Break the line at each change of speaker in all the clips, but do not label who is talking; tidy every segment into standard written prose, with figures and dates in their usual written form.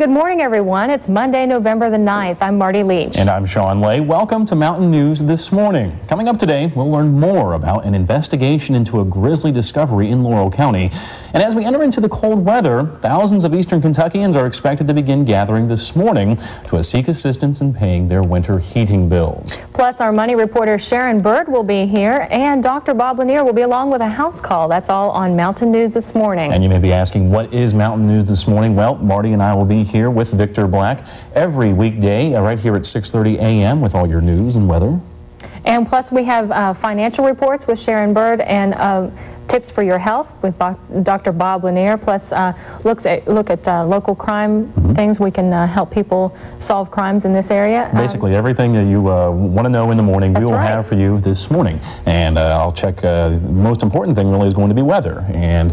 good morning, everyone. It's Monday, November the 9th. I'm Marty Leach.
And I'm Sean Lay. Welcome to Mountain News this morning. Coming up today, we'll learn more about an investigation into a grisly discovery in Laurel County. And as we enter into the cold weather, thousands of eastern Kentuckians are expected to begin gathering this morning to seek assistance in paying their winter heating bills.
Plus, our money reporter Sharon Bird will be here, and Dr. Bob Lanier will be along with a house call. That's all on Mountain News this morning.
And you may be asking, what is Mountain News this morning? Well, Marty and I will be here with Victor Black every weekday right here at 6:30 a.m. with all your news and weather.
And plus, we have financial reports with Sharon Bird and tips for your health with Dr. Bob Lanier, plus look at local crime things. We can help people solve crimes in this area.
Basically, everything that you want to know in the morning, we will have for you this morning. And I'll check, the most important thing really is going to be weather. And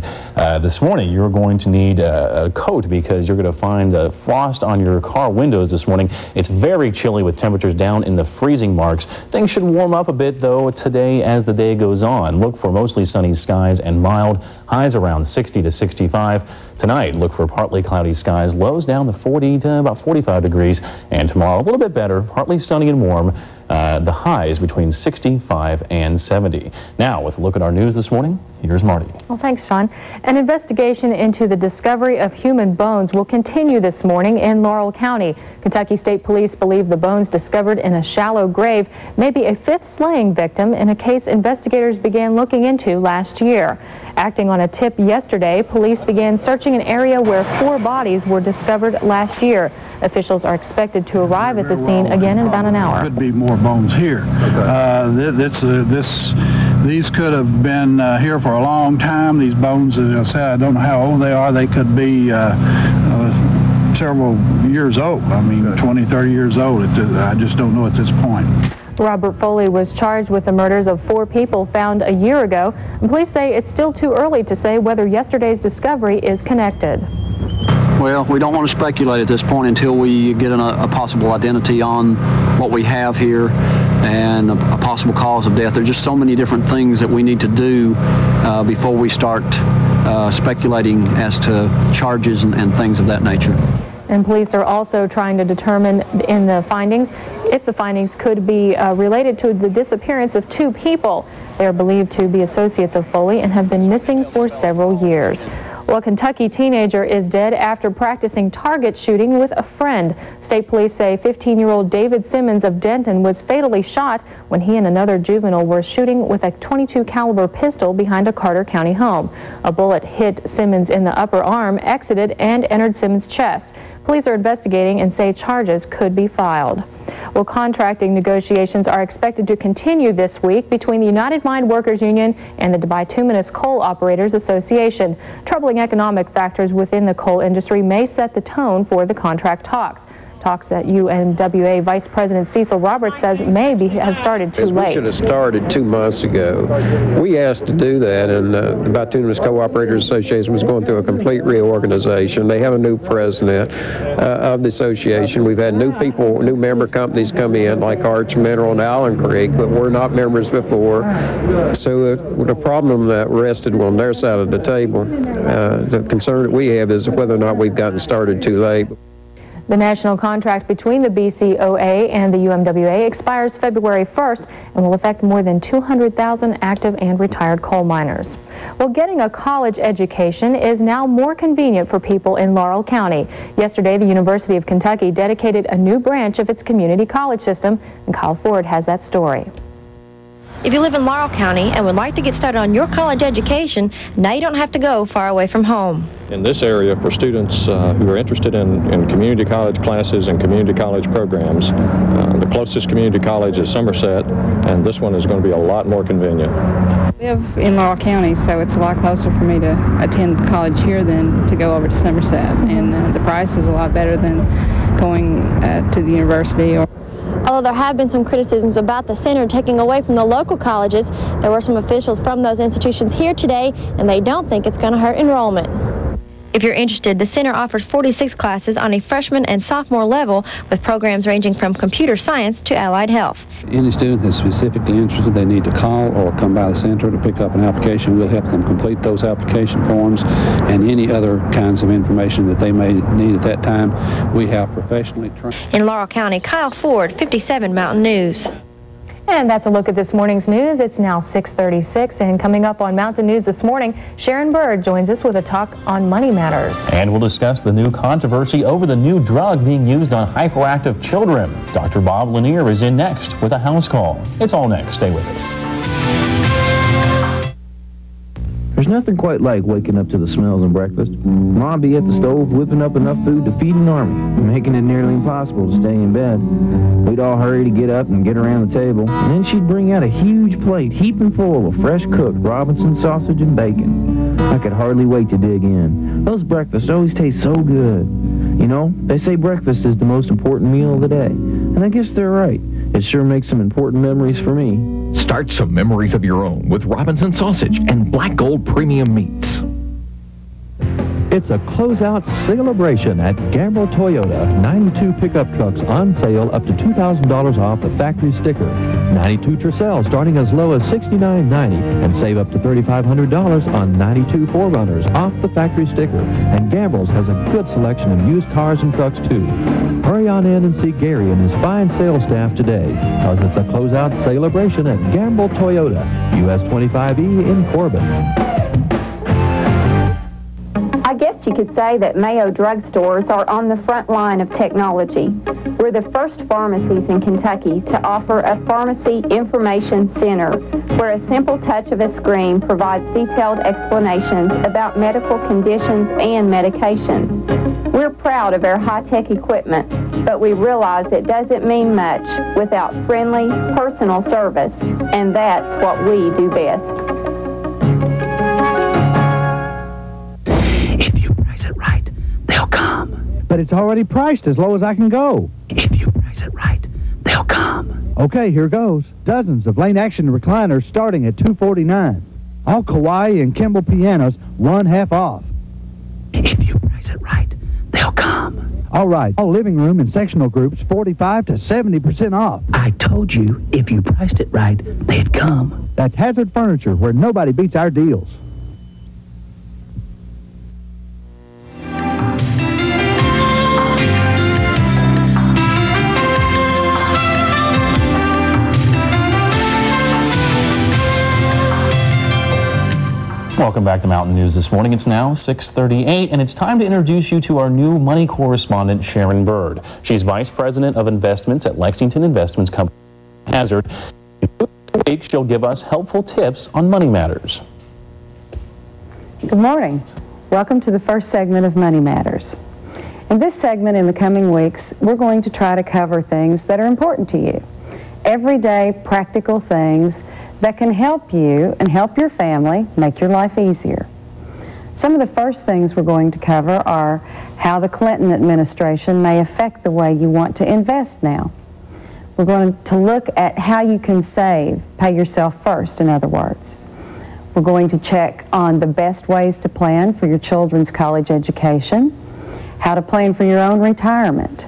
this morning, you're going to need a coat because you're going to find frost on your car windows this morning. It's very chilly with temperatures down in the freezing marks. Things should warm up a bit, though, today as the day goes on. Look for mostly sunny skies and mild, highs around 60 to 65. Tonight, look for partly cloudy skies, lows down to 40 to about 45 degrees. And tomorrow, a little bit better, partly sunny and warm. The highs between 65 and 70. Now, with a look at our news this morning, here's Marty.
Well, thanks, Sean. An investigation into the discovery of human bones will continue this morning in Laurel County. Kentucky State Police believe the bones discovered in a shallow grave may be a fifth slaying victim in a case investigators began looking into last year. Acting on a tip yesterday, police began searching an area where 4 bodies were discovered last year. Officials are expected to arrive at the scene again in about an hour.
Could be more bones here. These could have been here for a long time. These bones, as I said, I don't know how old they are. They could be several years old. I mean, 20, 30 years old. I just don't know at this point.
Robert Foley was charged with the murders of 4 people found a year ago. And police say it's still too early to say whether yesterday's discovery is connected.
Well, we don't want to speculate at this point until we get a possible identity on what we have here and a possible cause of death. There's just so many different things that we need to do before we start speculating as to charges and things of that nature.
And police are also trying to determine in the findings if the findings could be related to the disappearance of 2 people. They are believed to be associates of Foley and have been missing for several years. Well, a Kentucky teenager is dead after practicing target shooting with a friend. State police say 15-year-old David Simmons of Denton was fatally shot when he and another juvenile were shooting with a .22 caliber pistol behind a Carter County home. A bullet hit Simmons in the upper arm, exited, and entered Simmons' chest. Police are investigating and say charges could be filed. Well, contracting negotiations are expected to continue this week between the United Mine Workers Union and the Bituminous Coal Operators Association. Troubling economic factors within the coal industry may set the tone for the contract talks. Talks that UNWA Vice President Cecil Roberts says may have started too late.
We should have started 2 months ago. We asked to do that, and the Bituminous Co-operators Association was going through a complete reorganization. They have a new president of the association. We've had new people, new member companies come in, like Arch Mineral and Allen Creek, but were not members before. So the problem that rested on their side of the table, the concern that we have is whether or not we've gotten started too late.
The national contract between the BCOA and the UMWA expires February 1st and will affect more than 200,000 active and retired coal miners. Well, getting a college education is now more convenient for people in Laurel County. Yesterday, the University of Kentucky dedicated a new branch of its community college system, and Kyle Ford has that story.
If you live in Laurel County and would like to get started on your college education, now you don't have to go far away from home.
In this area, for students who are interested in community college classes and community college programs, the closest community college is Somerset, and this one is going to be a lot more convenient.
I live in Laurel County, so it's a lot closer for me to attend college here than to go over to Somerset, and the price is a lot better than going to the university.
Although there have been some criticisms about the center taking away from the local colleges, there were some officials from those institutions here today, and they don't think it's going to hurt enrollment. If you're interested, the center offers 46 classes on a freshman and sophomore level with programs ranging from computer science to allied health.
Any student that's specifically interested, they need to call or come by the center to pick up an application. We'll help them complete those application forms and any other kinds of information that they may need at that time. We have professionally trained.
In Laurel County, Kyle Ford, 57 Mountain News.
And that's a look at this morning's news. It's now 6:36, and coming up on Mountain News this morning, Sharon Bird joins us with a talk on money matters.
And we'll discuss the new controversy over the new drug being used on hyperactive children. Dr. Bob Lanier is in next with a house call. It's all next. Stay with us.
There's nothing quite like waking up to the smells of breakfast. Mom be at the stove whipping up enough food to feed an army, making it nearly impossible to stay in bed. We'd all hurry to get up and get around the table, and then she'd bring out a huge plate heaping full of fresh-cooked Robinson sausage and bacon. I could hardly wait to dig in. Those breakfasts always taste so good. You know, they say breakfast is the most important meal of the day, and I guess they're right. It sure makes some important memories for me.
Start some memories of your own with Robinson sausage and Black Gold premium meats.
It's a closeout celebration at Gamble Toyota. 92 pickup trucks on sale up to $2,000 off the factory sticker. 92 Tercel starting as low as $69.90 and save up to $3,500 on 92 4Runners off the factory sticker. And Gamble's has a good selection of used cars and trucks too. Hurry on in and see Gary and his fine sales staff today, because it's a closeout celebration at Gamble Toyota, US 25E in Corbin.
I guess you could say that Mayo drugstores are on the front line of technology. We're the first pharmacies in Kentucky to offer a pharmacy information center, where a simple touch of a screen provides detailed explanations about medical conditions and medications. We're proud of our high-tech equipment, but we realize it doesn't mean much without friendly, personal service, and that's what we do best.
It right, they'll come.
But it's already priced as low as I can go.
If you price it right, they'll come.
Okay, here goes. Dozens of Lane Action recliners starting at $249. All Kawai and Kimball pianos, 1/2 off.
If you price it right, they'll come.
All right, all living room and sectional groups, 45 to 70% off.
I told you, if you priced it right, they'd come.
That's Hazard Furniture, where nobody beats our deals.
Welcome back to Mountain News this morning. It's now 6:38, and it's time to introduce you to our new money correspondent, Sharon Bird. She's Vice President of Investments at Lexington Investments Company Hazard. This week, she'll give us helpful tips on money matters.
Good morning. Welcome to the first segment of Money Matters. In this segment in the coming weeks, we're going to try to cover things that are important to you. Everyday practical things that can help you and help your family make your life easier. Some of the first things we're going to cover are how the Clinton administration may affect the way you want to invest now. We're going to look at how you can save, pay yourself first, in other words. We're going to check on the best ways to plan for your children's college education, how to plan for your own retirement.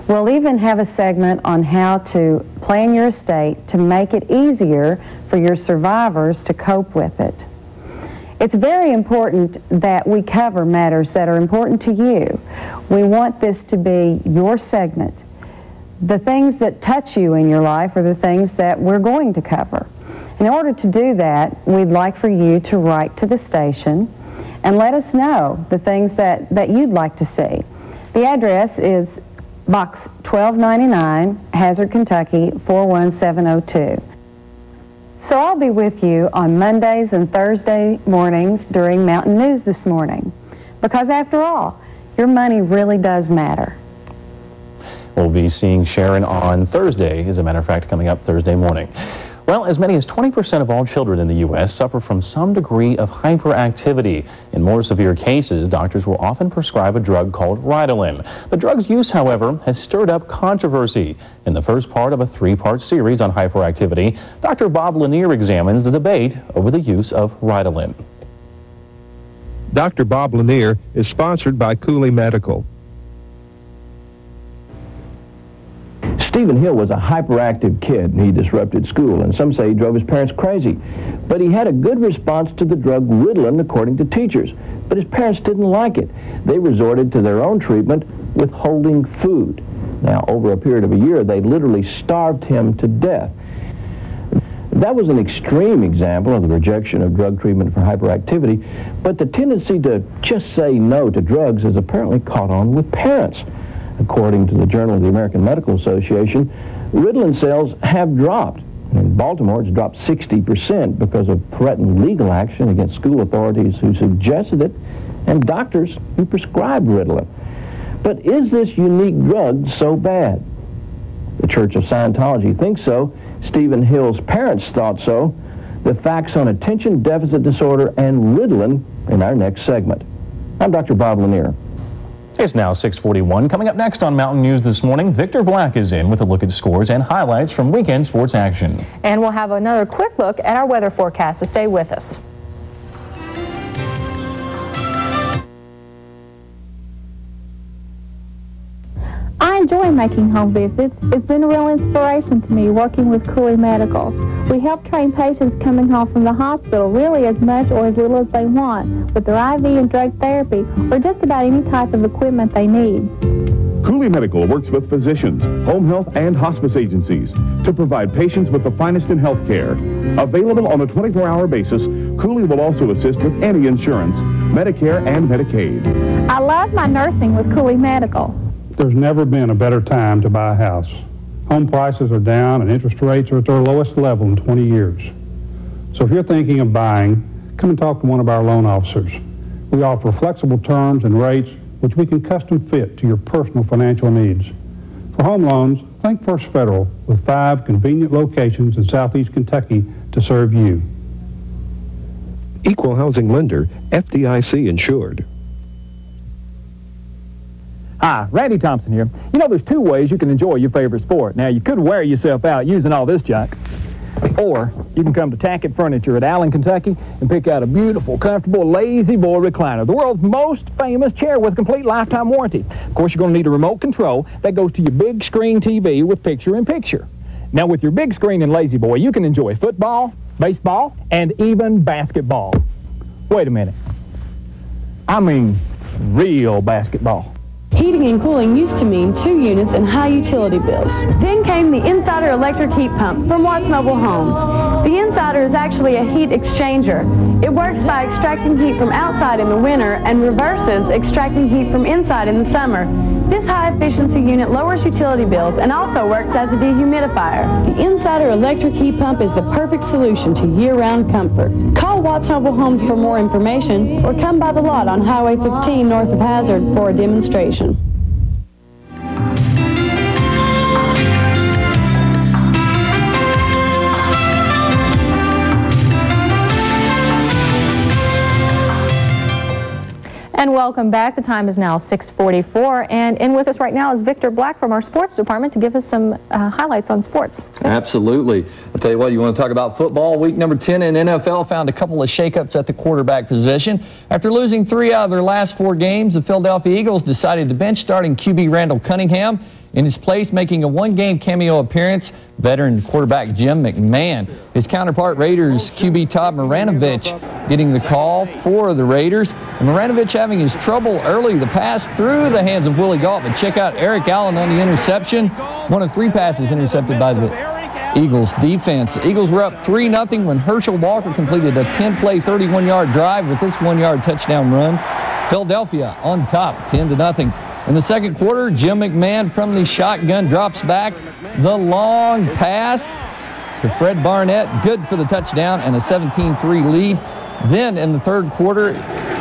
We'll even have a segment on how to plan your estate to make it easier for your survivors to cope with it. It's very important that we cover matters that are important to you. We want this to be your segment. The things that touch you in your life are the things that we're going to cover. In order to do that, we'd like for you to write to the station and let us know the things that you'd like to see. The address is Box 1299, Hazard, Kentucky 41702. So I'll be with you on Mondays and Thursday mornings during Mountain News this morning, because after all, your money really does matter.
We'll be seeing Sharon on Thursday, as a matter of fact, coming up Thursday morning. Well, as many as 20% of all children in the U.S. suffer from some degree of hyperactivity. In more severe cases, doctors will often prescribe a drug called Ritalin. The drug's use, however, has stirred up controversy. In the first part of a three-part series on hyperactivity, Dr. Bob Lanier examines the debate over the use of Ritalin.
Dr. Bob Lanier is sponsored by Cooley Medical.
Stephen Hill was a hyperactive kid. He disrupted school, and some say he drove his parents crazy. But he had a good response to the drug Ritalin, according to teachers. But his parents didn't like it. They resorted to their own treatment, withholding food. Now, over a period of a year, they literally starved him to death. That was an extreme example of the rejection of drug treatment for hyperactivity, but the tendency to just say no to drugs has apparently caught on with parents. According to the Journal of the American Medical Association, Ritalin sales have dropped. In Baltimore, it's dropped 60% because of threatened legal action against school authorities who suggested it and doctors who prescribed Ritalin. But is this unique drug so bad? The Church of Scientology thinks so. Stephen Hill's parents thought so. The facts on attention deficit disorder and Ritalin in our next segment. I'm Dr. Bob Lanier.
It's now 6:41. Coming up next on Mountain News this morning, Victor Black is in with a look at scores and highlights from weekend sports action.
And we'll have another quick look at our weather forecast, so stay with us.
I enjoy making home visits. It's been a real inspiration to me working with Cooley Medical. We help train patients coming home from the hospital really as much or as little as they want with their IV and drug therapy or just about any type of equipment they need.
Cooley Medical works with physicians, home health, and hospice agencies to provide patients with the finest in health care. Available on a 24-hour basis, Cooley will also assist with any insurance, Medicare and Medicaid.
I love my nursing with Cooley Medical.
There's never been a better time to buy a house. Home prices are down and interest rates are at their lowest level in 20 years. So if you're thinking of buying, come and talk to one of our loan officers. We offer flexible terms and rates which we can custom fit to your personal financial needs. For home loans, think First Federal with 5 convenient locations in southeast Kentucky to serve you.
Equal housing lender, FDIC insured.
Hi, Randy Thompson here. You know, there's 2 ways you can enjoy your favorite sport. Now, you could wear yourself out using all this junk, or you can come to Tackett Furniture at Allen, Kentucky, and pick out a beautiful, comfortable, Lazy Boy recliner, the world's most famous chair with complete lifetime warranty. Of course, you're going to need a remote control that goes to your big screen TV with picture-in-picture. Now, with your big screen in Lazy Boy, you can enjoy football, baseball, and even basketball. Wait a minute. I mean, real basketball.
Heating and cooling used to mean 2 units and high utility bills. Then came the Insider electric heat pump from Watts Mobile Homes. The Insider is actually a heat exchanger. It works by extracting heat from outside in the winter and reverses extracting heat from inside in the summer. This high-efficiency unit lowers utility bills and also works as a dehumidifier. The Insider electric heat pump is the perfect solution to year-round comfort. Call Watts Mobile Homes for more information or come by the lot on Highway 15 north of Hazard for a demonstration.
And welcome back. The time is now 6:44, and in with us right now is Victor Black from our sports department to give us some highlights on sports.
Absolutely. I'll tell you what, you want to talk about football? Week number 10 in NFL found a couple of shakeups at the quarterback position. After losing 3 out of their last 4 games, the Philadelphia Eagles decided to bench starting QB Randall Cunningham. In his place, making a 1-game cameo appearance, veteran quarterback Jim McMahon. His counterpart, Raiders QB Todd Maranovich, getting the call for the Raiders. And Maranovich having his trouble early. The pass through the hands of Willie Gault, but check out Eric Allen on the interception. 1 of 3 passes intercepted by the Eagles defense. The Eagles were up 3-0 when Herschel Walker completed a 10-play, 31-yard drive with this 1-yard touchdown run. Philadelphia on top, 10-0. In the second quarter, Jim McMahon from the shotgun drops back the long pass to Fred Barnett. Good for the touchdown and a 17-3 lead. Then in the third quarter,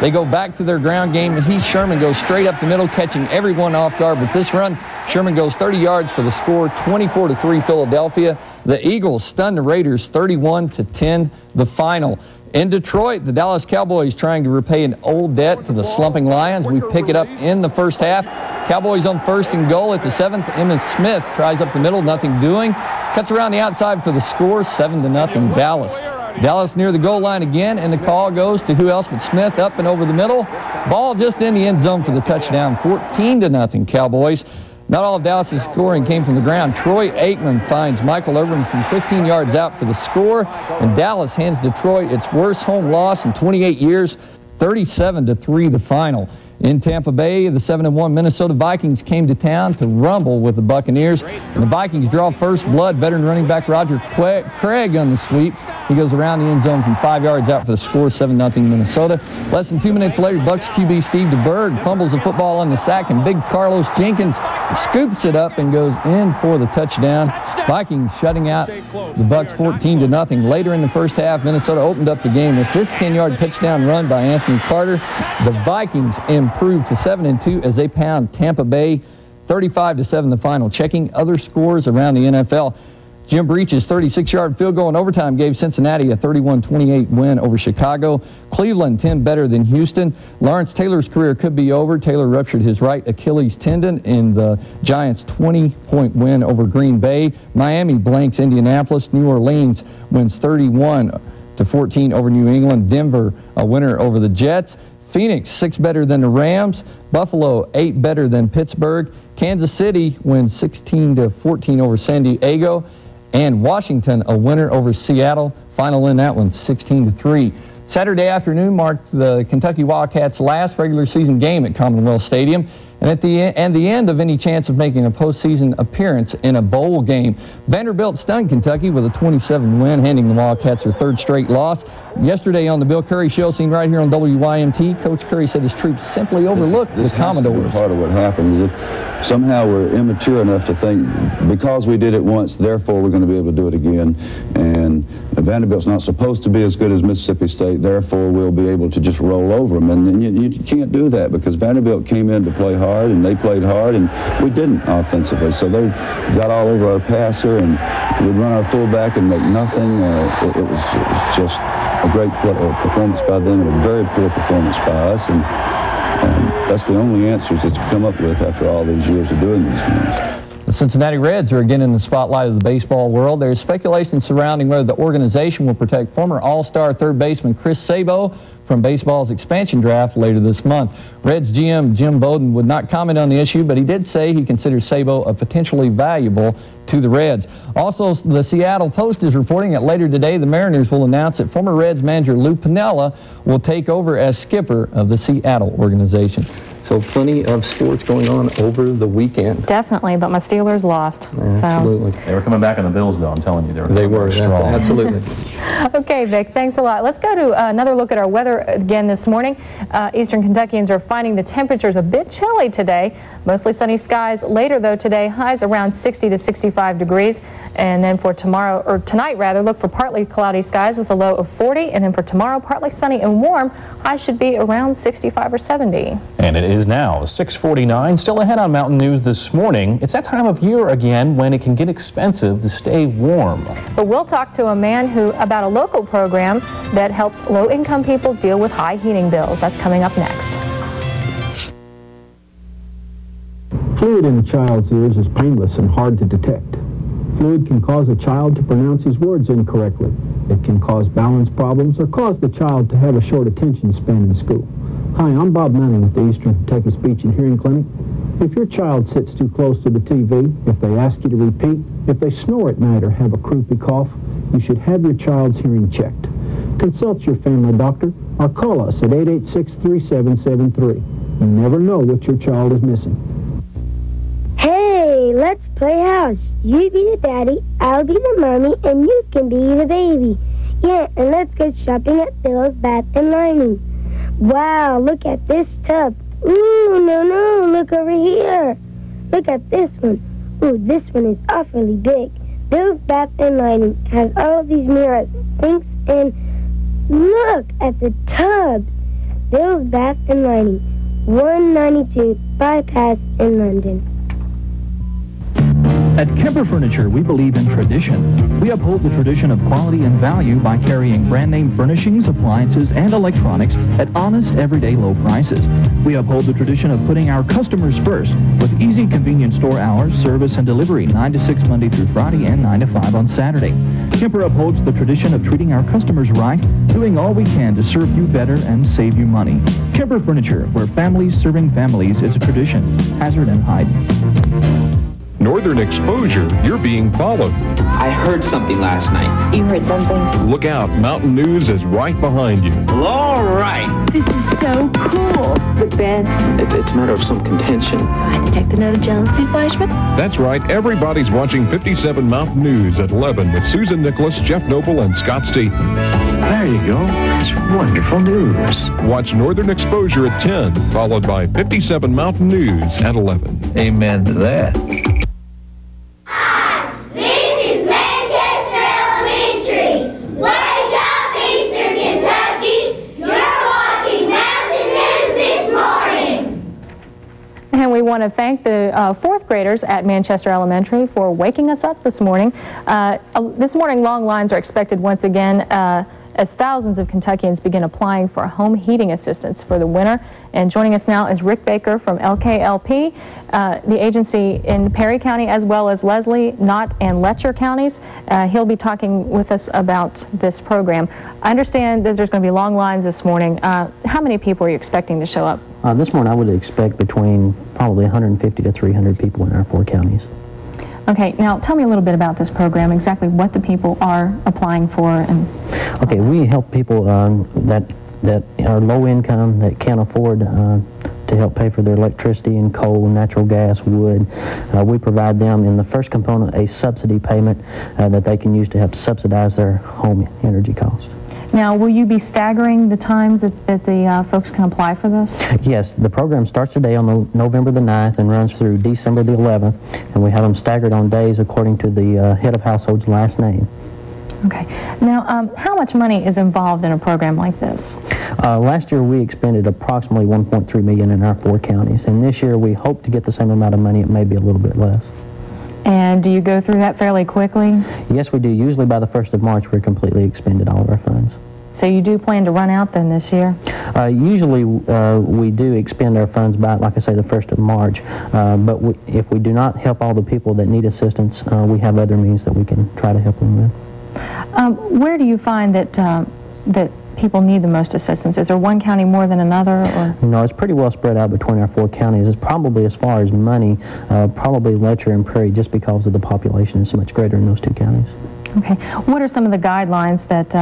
they go back to their ground game, and Heath Sherman goes straight up the middle, catching everyone off guard. With this run, Sherman goes 30 yards for the score, 24-3 Philadelphia. The Eagles stun the Raiders 31-10, the final. In Detroit, the Dallas Cowboys trying to repay an old debt to the slumping Lions. We pick it up in the first half. Cowboys on 1st and goal at the 7th. Emmitt Smith tries up the middle, nothing doing. Cuts around the outside for the score, 7-0 Dallas. Dallas near the goal line again, and the call goes to who else but Smith, up and over the middle. Ball just in the end zone for the touchdown, 14-0 Cowboys. Not all of Dallas' scoring came from the ground. Troy Aikman finds Michael Irvin from 15 yards out for the score, and Dallas hands Detroit its worst home loss in 28 years, 37-3 the final. In Tampa Bay, the 7-1 Minnesota Vikings came to town to rumble with the Buccaneers, and the Vikings draw first blood. Veteran running back Roger Craig on the sweep. He goes around the end zone from 5 yards out for the score, 7-0 Minnesota. Less than 2 minutes later, Bucs QB Steve DeBerg fumbles the football on the sack, and big Carlos Jenkins scoops it up and goes in for the touchdown. Vikings shutting out the Bucs 14-0. Later in the first half, Minnesota opened up the game with this 10-yard touchdown run by Anthony Carter. The Vikings improved to 7-2 as they pound Tampa Bay 35-7 the final. Checking other scores around the NFL. Jim Breach's 36-yard field goal in overtime gave Cincinnati a 31-28 win over Chicago. Cleveland 10 better than Houston. Lawrence Taylor's career could be over. Taylor ruptured his right Achilles tendon in the Giants' 20-point win over Green Bay. Miami blanks Indianapolis. New Orleans wins 31-14 over New England. Denver a winner over the Jets. Phoenix 6 better than the Rams. Buffalo 8 better than Pittsburgh. Kansas City wins 16-14 over San Diego. And Washington a winner over Seattle. Final in that one, 16-3. Saturday afternoon marked the Kentucky Wildcats' last regular season game at Commonwealth Stadium, and at the end of any chance of making a postseason appearance in a bowl game. Vanderbilt stunned Kentucky with a 27 win, handing the Wildcats their third straight loss. Yesterday on the Bill Curry Show, seen right here on WYMT, Coach Curry said his troops simply overlooked the Commodores.
Part of what happens is if somehow we're immature enough to think because we did it once, therefore we're going to be able to do it again. And Vanderbilt's not supposed to be as good as Mississippi State, therefore we'll be able to just roll over them. And you can't do that because Vanderbilt came in to play hard, and they played hard, and we didn't offensively. So they got all over our passer, and we'd run our fullback and make nothing. It was just a great performance by them and a very poor performance by us. And that's the only answers that you come up with after all these years of doing these things.
The Cincinnati Reds are again in the spotlight of the baseball world. There's speculation surrounding whether the organization will protect former All-Star third baseman Chris Sabo from baseball's expansion draft later this month. Reds GM Jim Bowden would not comment on the issue, but he did say he considers Sabo a potentially valuable to the Reds. Also, the Seattle Post is reporting that later today the Mariners will announce that former Reds manager Lou Piniella will take over as skipper of the Seattle organization. So plenty of sports going on over the weekend.
Definitely, but my Steelers lost.
Absolutely.
They were coming back on the Bills, though, I'm telling you.
They were strong. Absolutely.
Okay, Vic, thanks a lot. Let's go to another look at our weather again this morning. Eastern Kentuckians are finding the temperatures a bit chilly today. Mostly sunny skies later, though, today. Highs around 60 to 65 degrees. And then for tomorrow, or tonight rather, look for partly cloudy skies with a low of 40. And then for tomorrow, partly sunny and warm. Highs should be around 65 or 70.
And it is now 6:49. Still ahead on Mountain News this morning. It's that time of year again when it can get expensive to stay warm.
But we'll talk to a man about a local program that helps low-income people deal with high heating bills. That's coming up next.
Fluid in a child's ears is painless and hard to detect. Fluid can cause a child to pronounce his words incorrectly. It can cause balance problems or cause the child to have a short attention span in school. Hi, I'm Bob Manning with the Eastern Kentucky Speech and Hearing Clinic. If your child sits too close to the TV, if they ask you to repeat, if they snore at night or have a croupy cough, you should have your child's hearing checked. Consult your family doctor or call us at 886-3773. You never know what your child is missing.
Hey, let's play house. You be the daddy, I'll be the mommy, and you can be the baby. Yeah, and let's go shopping at Bill's Bath and Lining. Wow, look at this tub. Ooh, no, look over here. Look at this one. Ooh, this one is awfully big. Bill's Bath and Lining has all of these mirrors, sinks, and look at the tubs. Bill's Bath and Lining, 192 Bypass in London.
At Kemper Furniture, we believe in tradition. We uphold the tradition of quality and value by carrying brand-name furnishings, appliances, and electronics at honest, everyday low prices. We uphold the tradition of putting our customers first with easy, convenient store hours, service, and delivery 9 to 6 Monday through Friday and 9 to 5 on Saturday. Kemper upholds the tradition of treating our customers right, doing all we can to serve you better and save you money. Kemper Furniture, where families serving families is a tradition. Hazard and Hyde.
Northern Exposure, you're being followed.
I heard something last night.
You heard something?
Look out, Mountain News is right behind you.
Well, all right.
This is so cool. The best.
It's a matter of some contention.
I detect the note of jealousy, Fleischman.
That's right, everybody's watching 57 Mountain News at 11 with Susan Nicholas, Jeff Noble, and Scott Stevens.
There you go. That's wonderful news.
Watch Northern Exposure at 10, followed by 57 Mountain News at 11.
Amen to that.
And we want to thank the fourth graders at Manchester Elementary for waking us up this morning. This morning, long lines are expected once again as thousands of Kentuckians begin applying for home heating assistance for the winter. And joining us now is Rick Baker from LKLP, the agency in Perry County, as well as Leslie, Knott, and Letcher counties. He'll be talking with us about this program. I understand that there's going to be long lines this morning. How many people are you expecting to show up?
This morning I would expect between probably 150 to 300 people in our 4 counties.
Okay, now tell me a little bit about this program, exactly what the people are applying for. And
okay, we help people that are low income, that can't afford to help pay for their electricity and coal, natural gas, wood. We provide them in the first component a subsidy payment that they can use to help subsidize their home energy cost.
Now, will you be staggering the times that the folks can apply for this?
Yes, the program starts today on November the 9th and runs through December the 11th, and we have them staggered on days according to the head of household's last name.
Okay. Now, how much money is involved in a program like this?
Last year we expended approximately $1.3 million in our 4 counties, and this year we hope to get the same amount of money. It may be a little bit less.
And do you go through that fairly quickly?
Yes, we do. Usually by the 1st of March we're completely expended all of our funds.
So you do plan to run out then this year?
Usually we do expend our funds by, like I say, the 1st of March. But if we do not help all the people that need assistance, we have other means that we can try to help them with.
Where do you find that people need the most assistance? Is there one county more than another? Or?
No, it's pretty well spread out between our 4 counties. It's probably, as far as money, probably Letcher and Prairie, just because of the population is so much greater in those 2 counties.
Okay. What are some of the guidelines that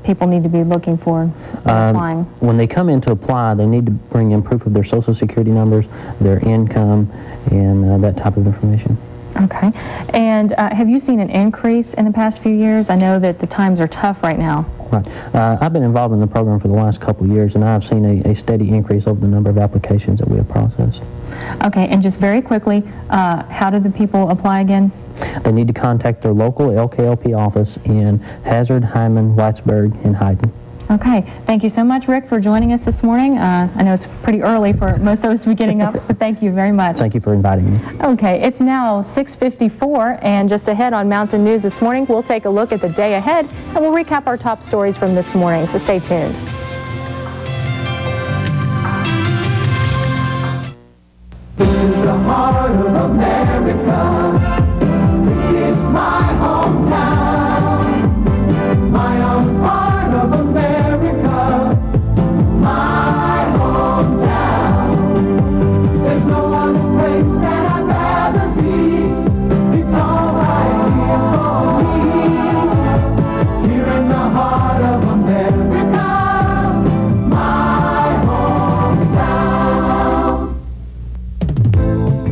people need to be looking for applying?
When they come in to apply, they need to bring in proof of their Social Security numbers, their income, and that type of information.
Okay. And have you seen an increase in the past few years? I know that the times are tough right now.
Right. I've been involved in the program for the last couple of years, and I've seen a steady increase over the number of applications that we have processed.
Okay. And just very quickly, how do the people apply again?
They need to contact their local LKLP office in Hazard, Hyman, Whitesburg, and Hyden.
Okay. Thank you so much, Rick, for joining us this morning. I know it's pretty early for most of us to be getting up, but thank you very much.
Thank you for inviting me.
Okay. It's now 6:54, and just ahead on Mountain News this morning, we'll take a look at the day ahead, and we'll recap our top stories from this morning, so stay tuned.
This is the heart of America. This is my hometown, my own part of America, my hometown. There's no one place that I'd rather be. It's all right here for me, here in the heart of America, my hometown.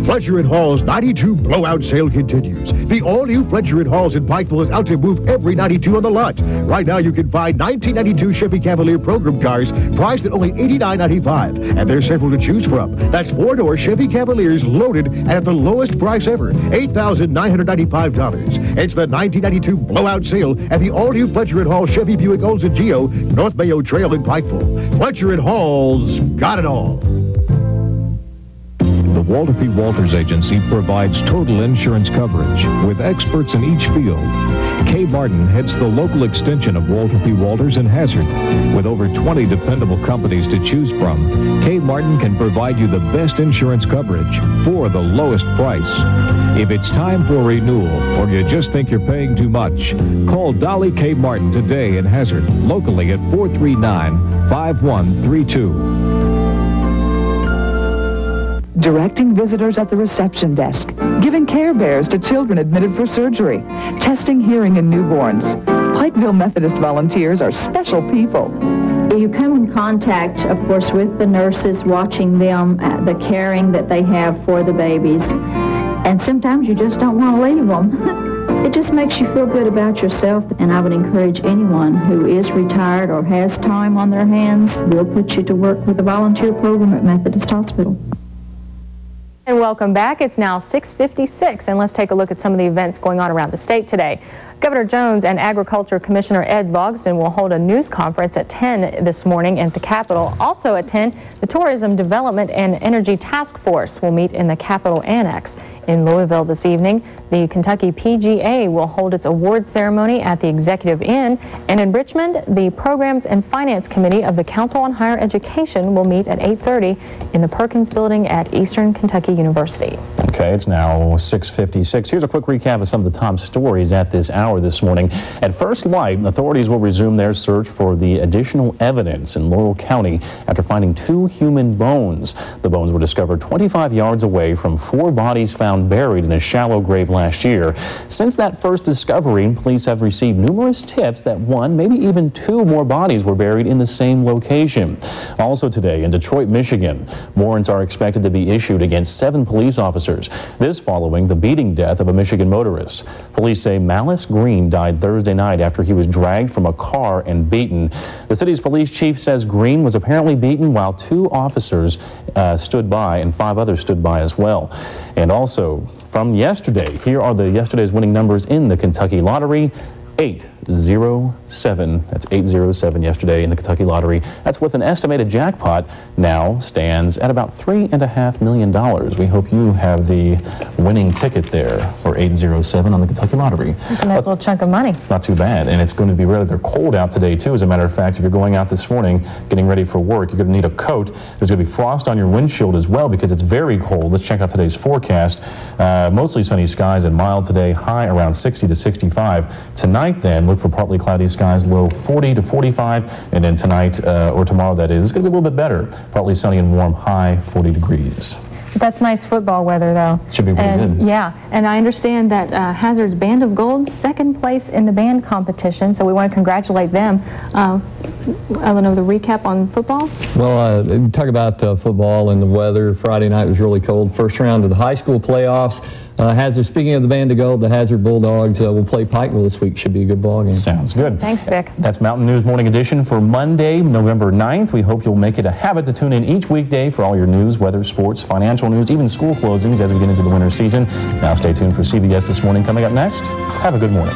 Fletcher & Hall's 92 blowout sale continues. The all-new Fletcher & Hall's in Pikeville is out to move every 92 on the lot. Right now you can find 1992 Chevy Cavalier program cars priced at only $89.95. And there's several to choose from. That's 4-door Chevy Cavaliers loaded and at the lowest price ever, $8,995. It's the 1992 blowout sale at the all-new Fletcher & Hall Chevy Buick Oldsmobile Geo, North Mayo Trail in Pikeville. Fletcher & Hall's got it all.
The
the Walter P. Walters Agency provides total insurance coverage with experts in each field. Kay Martin heads the local extension of Walter P. Walters in Hazard. With over 20 dependable companies to choose from, Kay Martin can provide you the best insurance coverage for the lowest price. If it's time for renewal or you just think you're paying too much, call Dolly K. Martin today in Hazard, locally at 439-5132.
Directing visitors at the reception desk, giving Care Bears to children admitted for surgery, testing hearing in newborns. Pikeville Methodist volunteers are special people.
You come in contact, of course, with the nurses, watching them, the caring that they have for the babies, and sometimes you just don't want to leave them. It just makes you feel good about yourself, and I would encourage anyone who is retired or has time on their hands, we'll put you to work with the volunteer program at Methodist Hospital.
And welcome back. It's now 6:56, and let's take a look at some of the events going on around the state today. Governor Jones and Agriculture Commissioner Ed Logsdon will hold a news conference at 10 this morning at the Capitol. Also at 10, the Tourism Development and Energy Task Force will meet in the Capitol Annex. In Louisville this evening, the Kentucky PGA will hold its award ceremony at the Executive Inn. And in Richmond, the Programs and Finance Committee of the Council on Higher Education will meet at 8:30 in the Perkins Building at Eastern Kentucky University.
Okay, it's now 6:56. Here's a quick recap of some of the top stories at this hour this morning. At first light, authorities will resume their search for the additional evidence in Laurel County after finding 2 human bones. The bones were discovered 25 yards away from 4 bodies found buried in a shallow grave last year. Since that first discovery, police have received numerous tips that 1, maybe even 2 more bodies were buried in the same location. Also today in Detroit, Michigan, warrants are expected to be issued against 7 police officers. This following the beating death of a Michigan motorist. Police say Malice Green died Thursday night after he was dragged from a car and beaten. The city's police chief says Green was apparently beaten while 2 officers stood by and 5 others stood by as well. And also from yesterday, here are yesterday's winning numbers in the Kentucky Lottery. 807. That's 807 yesterday in the Kentucky Lottery. That's with an estimated jackpot now stands at about $3.5 million. We hope you have the winning ticket there for 807 on the Kentucky Lottery.
That's a nice little chunk of money.
Not too bad. And it's going to be rather cold out today, too. As a matter of fact, if you're going out this morning, getting ready for work, you're going to need a coat. There's going to be frost on your windshield as well because it's very cold. Let's check out today's forecast. Mostly sunny skies and mild today, high around 60 to 65. Tonight, then, look for partly cloudy skies, low 40 to 45, and then tonight or tomorrow, that is, it's going to be a little bit better. Partly sunny and warm, high 40 degrees.
That's nice football weather, though.
Should be pretty good.
Yeah, and I understand that Hazard's Band of Gold, 2nd place in the band competition, so we want to congratulate them. I don't know, the recap on football?
Well, talk about football and the weather. Friday night was really cold. First round of the high school playoffs. Hazard, speaking of the Band of Gold, the Hazard Bulldogs will play Pikeville this week. Should be a good ball game.
Sounds good.
Thanks, Vic.
That's Mountain News Morning Edition for Monday, November 9th. We hope you'll make it a habit to tune in each weekday for all your news, weather, sports, financial news, even school closings as we get into the winter season. Now stay tuned for CBS This Morning coming up next. Have a good morning.